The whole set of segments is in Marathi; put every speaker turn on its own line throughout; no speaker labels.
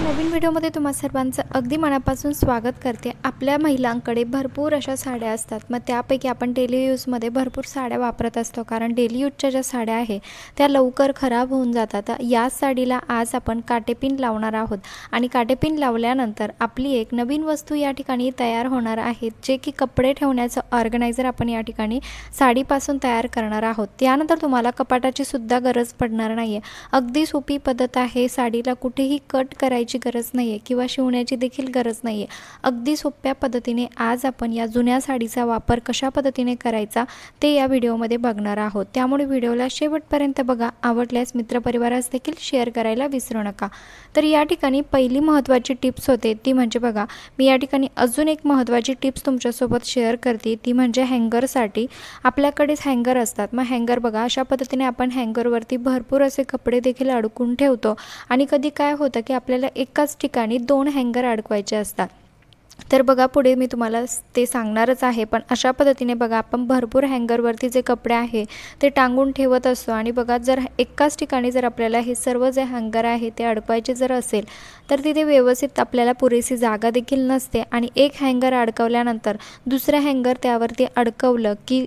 नवीन व्हिडिओमध्ये तुम्हा सर्वांचं अगदी मनापासून स्वागत करते। आपल्या महिलांकडे भरपूर अशा साड्या असतात, मग त्यापैकी आपण डेली यूजमध्ये भरपूर साड्या वापरत असतो, कारण डेली यूजच्या ज्या साड्या आहे त्या लवकर खराब होऊन जातात। याच साडीला आज आपण काटेपिन लावणार आहोत आणि काटेपिन लावल्यानंतर आपली एक नवीन वस्तू या ठिकाणी तयार होणार आहे, जे की कपडे ठेवण्याचं ऑर्गनायझर आपण या ठिकाणी साडीपासून तयार करणार आहोत। त्यानंतर तुम्हाला कपाटाची सुद्धा गरज पडणार नाही आहे। अगदी सोपी पद्धत आहे, साडीला कुठेही कट करायची गरज नाही आहे किंवा शिवण्याची देखील गरज नाही आहे। अगदी सोप्या पद्धतीने आज आपण या जुन्या साडीचा वापर कशा पद्धतीने करायचा ते या व्हिडिओमध्ये बघणार आहोत, त्यामुळे व्हिडिओला शेवटपर्यंत बघा। आवडल्यास मित्रपरिवारास देखील शेअर करायला विसरू नका। तर या ठिकाणी पहिली महत्त्वाची टिप्स होते ती म्हणजे बघा, मी या ठिकाणी अजून एक महत्त्वाची टिप्स तुमच्यासोबत शेअर करते, ती म्हणजे हँगरसाठी आपल्याकडेच हँगर असतात। मग हँगर बघा, अशा पद्धतीने आपण हँगरवरती भरपूर असे कपडे देखील अडकून ठेवतो आणि कधी काय होतं की आपल्याला एकाच ठिकाणी 2 हँगर अडकवायचे असतात। तर बघा, पुढे मी तुम्हाला ते सांगणारच आहे, पण अशा पद्धतीने बघा आपण भरपूर हँगरवरती जे कपडे आहे ते टांगून ठेवत असतो आणि बघा, जर एकाच ठिकाणी जर आपल्याला हे सर्व जे हँगर आहे ते अडकवायचे जर असेल तर तिथे व्यवस्थित आपल्याला पुरेशी जागा देखील नसते आणि एक हँगर अडकवल्यानंतर दुसरा हँगर त्यावरती अडकवलं की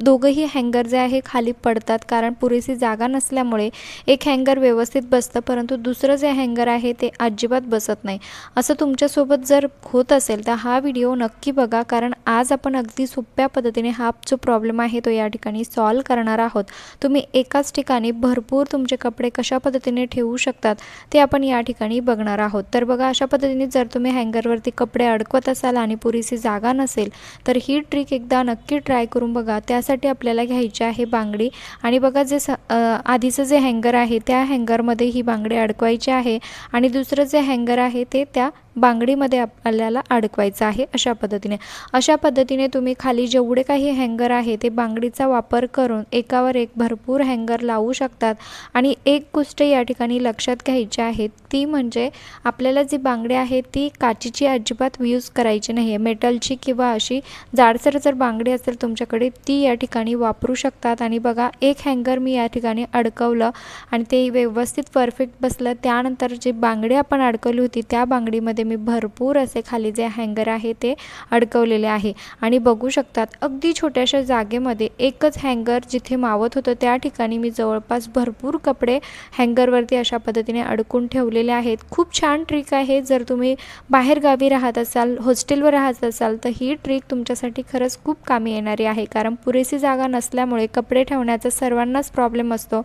दोघंही हँगर जे आहे खाली पडतात, कारण पुरेशी जागा नसल्यामुळे एक हँगर व्यवस्थित बसतं परंतु दुसरं जे हँगर आहे ते अजिबात बसत नाही। असं तुमच्यासोबत जर होत असेल तर हा व्हिडिओ नक्की बघा, कारण आज आपण अगदी सोप्या पद्धतीने हा जो प्रॉब्लेम आहे तो या ठिकाणी सॉल्व करणार आहोत। तुम्ही एकाच ठिकाणी भरपूर तुमचे कपडे कशा पद्धतीने ठेवू शकतात ते आपण या ठिकाणी बघणार आहोत। तर बघा, अशा पद्धतीने जर तुम्ही हँगरवरती कपडे अडकवत असाल आणि पुरेशी जागा नसेल तर ही ट्रिक एकदा नक्की ट्राय करून बघा। त्यासाठी आपल्याला घ्यायची आहे बांगडी आणि बघा, जे आधीचं जे हँगर आहे त्या हँगरमध्ये ही बांगडी अडकवायची आहे आणि दुसरं जे हँगर आहे ते त्या बांगडीमध्ये आपल्याला अडकवायचं आहे। अशा पद्धतीने तुम्ही खाली जेवढे काही हँगर आहे ते बांगडीचा वापर करून एकावर एक भरपूर हँगर लावू शकतात। आणि एक गोष्ट या ठिकाणी लक्षात घ्यायची आहे, ती म्हणजे आपल्याला जी बांगडी आहे ती काचेची अजिबात यूज करायची नाही आहे, मेटलची किंवा अशी जाडसर जर बांगडी असेल तुमच्याकडे ती या ठिकाणी वापरू शकतात। आणि बघा, एक हँगर मी या ठिकाणी अडकवलं आणि ते व्यवस्थित परफेक्ट बसलं। त्यानंतर जी बांगडी आपण अडकवली होती त्या बांगडीमध्ये मी भरपूर असे खाली जे हँगर आहे ते अडकवलेले आहे आणि बघू शकतात अगदी छोट्याशा जागेमध्ये एकच हँगर जिथे मावत होतं त्या ठिकाणी मी जवळपास भरपूर कपडे हँगरवरती अशा पद्धतीने अडकून ठेवलेले आहेत। खूप छान ट्रिक आहे, जर तुम्ही बाहेर गावी राहत असाल, हॉस्टेलवर राहत असाल तर ही ट्रिक तुमच्यासाठी खरंच खूप कामी येणारी आहे, कारण पुरेशी जागा नसल्यामुळे कपडे ठेवण्याचा सर्वांनाच प्रॉब्लेम असतो,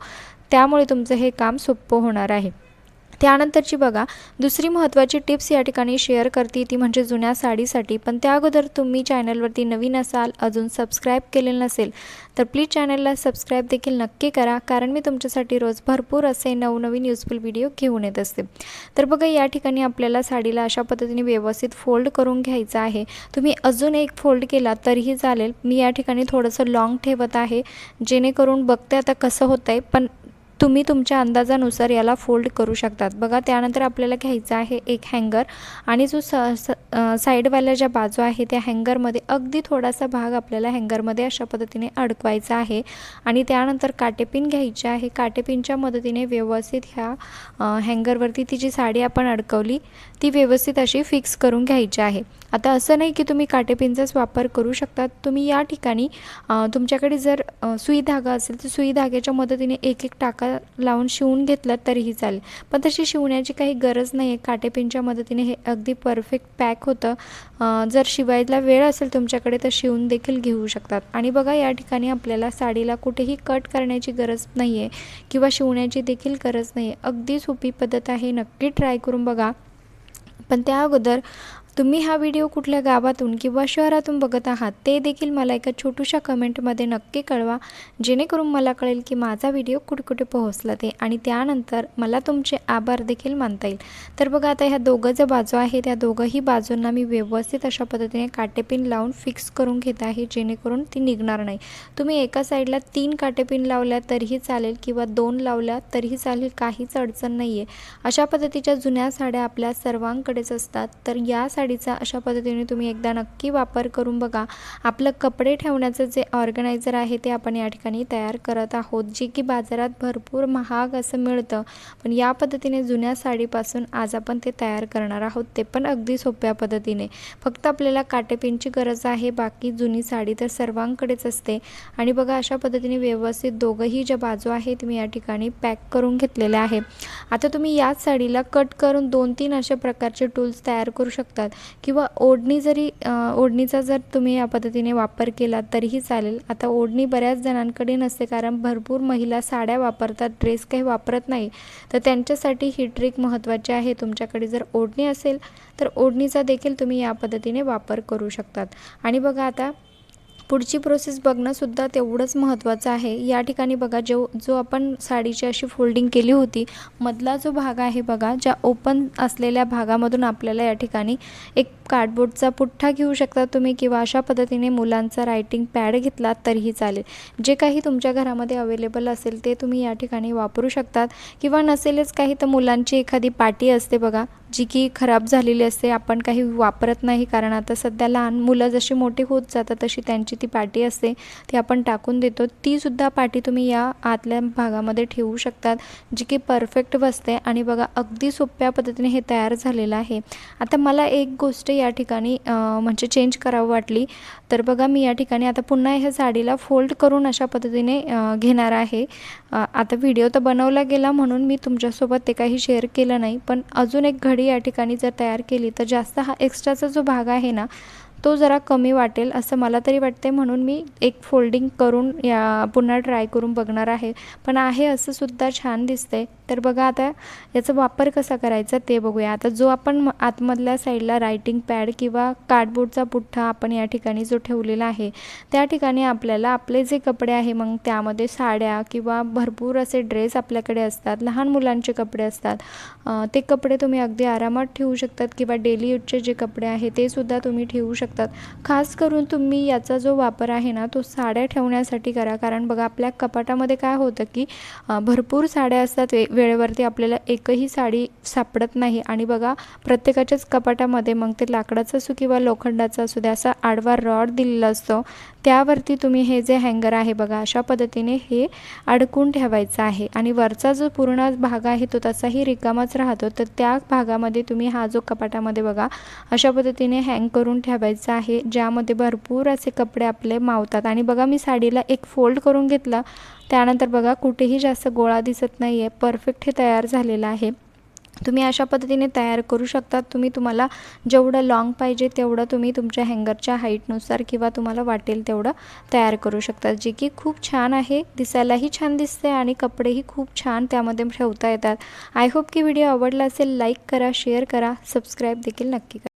त्यामुळे तुमचं हे काम सोपं होणार आहे। त्यानंतरची बघा, दुसरी महत्त्वाची टिप्स या ठिकाणी शेअर करते ती म्हणजे जुन्या साडीसाठी। पण त्या अगोदर तुम्ही चॅनलवरती नवीन असाल, अजून सबस्क्राईब केलेलं नसेल तर प्लीज चॅनलला सबस्क्राईब देखील नक्की करा, कारण मी तुमच्यासाठी रोज भरपूर असे नवनवीन यूजफुल व्हिडिओ घेऊन येत असते। तर बघा, या ठिकाणी आपल्याला साडीला अशा पद्धतीने व्यवस्थित फोल्ड करून घ्यायचं आहे। तुम्ही अजून एक फोल्ड केला तरीही चालेल, मी या ठिकाणी थोडंसं लॉंग ठेवत आहे जेणेकरून बघते आता कसं होतं आहे, पण तुम्ही तुमच्या अंदाजानुसार याला फोल्ड करू शकतात। बघा, त्यानंतर आपल्याला घ्यायचा आहे एक हँगर आणि जो साईडवाल्या ज्या बाजू आहे त्या हँगरमध्ये अगदी थोडासा भाग आपल्याला हँगरमध्ये अशा पद्धतीने अडकवायचा आहे आणि त्यानंतर काटेपिन घ्यायची आहे। काटेपिनच्या मदतीने व्यवस्थित ह्या हँगरवरती ती जी साडी आपण अडकवली ती व्यवस्थित अशी फिक्स करून घ्यायची आहे। आता असं नाही की तुम्ही काटेपिनचाच वापर करू शकता, तुम्ही या ठिकाणी तुमच्याकडे जर सुई धागा असेल तर सुई धाग्याच्या मदतीने एक एक टाका लावून शिवून घेतलं तरीही चालेल, पण तशी शिवण्याची काही गरज नाही आहे। काटेपिनच्या मदतीने हे अगदी परफेक्ट पॅक होतं। जर शिवायला वेळ असेल तुमच्याकडे तर शिवून देखील घेऊ शकतात। आणि बघा, या ठिकाणी आपल्याला साडीला कुठेही कट करण्याची गरज नाही आहे किंवा शिवण्याची देखील गरज नाही आहे। अगदी सोपी पद्धत आहे, नक्की ट्राय करून बघा। पण त्या अगोदर तुम्ही हा व्हिडिओ कुठल्या गावातून किंवा शहरातून बघत आहात ते देखील मला एका छोट्याशा कमेंटमध्ये नक्की कळवा, जेणेकरून मला कळेल की माझा व्हिडिओ कुठे कुठे पोहोचला ते, आणि त्यानंतर मला तुमचे आभार देखील मानता येईल। तर बघा, आता ह्या दोघं ज्या बाजू आहे त्या दोघंही बाजूंना मी व्यवस्थित अशा पद्धतीने काटेपिन लावून फिक्स करून घेत आहे, जेणेकरून ती निघणार नाही। तुम्ही एका साईडला 3 काटेपिन लावल्या तरीही चालेल किंवा 2 लावल्या तरीही चालेल, काहीच अडचण नाही आहे। अशा पद्धतीच्या जुन्या साड्या आपल्या सर्वांकडेच असतात, तर या साडीचा अशा पद्धतीने तुम्ही एकदा नक्की वापर करून बघा. आपलं कपडे ठेवण्याचं जे ऑर्गनायझर आहे ते आपण या ठिकाणी तयार करत आहोत, जे की बाजारात भरपूर महाग असं मिळतं. पण या पद्धतीने जुन्या साडीपासून आज आपण ते तयार करणार आहोत, ते पण अगदी सोप्या पद्धतीने. फक्त आपल्याला काटेपिनची गरज आहे, बाकी जुनी साडी तर सर्वांकडेच असते. आणि बघा अशा पद्धतीने व्यवस्थित दोघंही ज्या बाजू आहेत मी या ठिकाणी पॅक करून घेतलेल्या आहे. आता तुम्ही याच साडीला कट करून 2-3 अशा प्रकारचे टूल्स तयार करू शकतात किंवा ओढणीचा जर तुम्ही या पद्धतीने वापर केला तरीही चालेल. आता ओढणी बऱ्याच जणांकडे नसते, कारण भरपूर महिला साड्या वापरतात, ड्रेस काही वापरत नाही. तर त्यांच्यासाठी ही ट्रिक महत्त्वाची आहे. तुमच्याकडे जर ओढणी असेल तर ओढणीचा देखील तुम्ही या पद्धतीने वापर करू शकतात. आणि बघा आता पुढची प्रोसेस बघणंसुद्धा तेवढंच महत्त्वाचं आहे. या ठिकाणी बघा जो आपण साडीची अशी फोल्डिंग केली होती, मधला जो भाग आहे बघा, ज्या ओपन असलेल्या भागामधून आपल्याला या ठिकाणी एक कार्डबोर्डचा पुठ्ठा घेऊ शकता तुम्ही किंवा अशा पद्धतीने मुलांचा रायटिंग पॅड घेतला तरीही चालेल. जे काही तुमच्या घरामध्ये अवेलेबल असेल ते तुम्ही या ठिकाणी वापरू शकतात. किंवा नसेलच काही तर मुलांची एखादी पाटी असते बघा, जी की खराब झालेली असते, आपण काही वापरत नाही, कारण आता सध्या लहान मुलं जशी मोठी होत जातात तशी त्यांची ती पाटी असते, ती आपण टाकून देतो. तीसुद्धा पाटी तुम्ही या आतल्या भागामध्ये ठेवू शकतात, जी की परफेक्ट बसते. आणि बघा अगदी सोप्या पद्धतीने हे तयार झालेलं आहे. आता मला एक गोष्ट या ठिकाणी म्हणजे चेंज करावं वाटली, तर बघा मी या ठिकाणी आता पुन्हा ह्या साडीला फोल्ड करून अशा पद्धतीने घेणार आहे. आता व्हिडिओ तर बनवला गेला म्हणून मी तुमच्यासोबत ते काही शेअर केलं नाही, पण अजून एक घडी या ठिकाणी जर तयार केली तर जास्त हा एक्स्ट्राचा जो भाग आहे ना तो जरा कमी वाटेल असं मला तरी वाटते. म्हणून मी एक फोल्डिंग करून पुन्हा ट्राय करून बघणार आहे. पण आहे असं सुद्धा छान दिसतंय. तर बघा आता याचा वापर कसा करायचा ते बघूया. आता जो आपण आतमधल्या साईडला रायटिंग पॅड किंवा कार्डबोर्डचा पुठ्ठा आपण या ठिकाणी जो ठेवलेला आहे, त्या ठिकाणी आपल्याला आपले जे कपडे आहे, मग त्यामध्ये साड्या किंवा भरपूर असे ड्रेस आपल्याकडे असतात, लहान मुलांचे कपडे असतात, ते कपडे तुम्ही अगदी आरामात ठेवू शकतात किंवा डेली यूजचे जे कपडे आहे ते सुद्धा तुम्ही ठेवू शकतात. खास करून तुम्ही याचा जो वापर आहे ना तो साड्या ठेवण्यासाठी करा, कारण बघा आपल्या कपाटामध्ये काय होतं की भरपूर साड्या असतात, वेळेवरती आपल्याला एकही साडी सापडत नाही. आणि बघा प्रत्येकाच्याच कपाटामध्ये मग ते लाकडाचं असो किंवा लोखंडाचं असू द्या, असा आडवा रॉड दिलेला असतो, त्यावरती तुम्ही हे जे हँगर आहे बघा अशा पद्धतीने हे अडकून ठेवायचं आहे. आणि वरचा जो पूर्ण भाग आहे तो तसाही रिकामाच राहतो, तर त्या भागामध्ये तुम्ही हा जो कपाटामध्ये बघा अशा पद्धतीने हँग करून ठेवायचा आहे, ज्यामध्ये भरपूर असे कपडे आपले मावतात. आणि बघा मी साडीला एक फोल्ड करून घेतला, त्यानंतर बघा कुठेही जास्त गोळा दिसत नाही आहे, परफेक्ट हे तयार झालेलं आहे. तुम्ही अशा पद्धतीने तयार करू शकता. तुम्हाला जेवढं लाँग पाहिजे तेवढं तुम्ही तुमच्या हँगरच्या हाईटनुसार किंवा तुम्हाला वाटेल तेवढं तयार करू शकता, जे की खूप छान आहे, दिसायलाही छान दिसते आणि कपडेही खूप छान त्यामध्ये ठेवता येतात. आय होप की व्हिडिओ आवडला असेल. लाईक करा, शेअर करा, सबस्क्राईब देखील नक्की करा.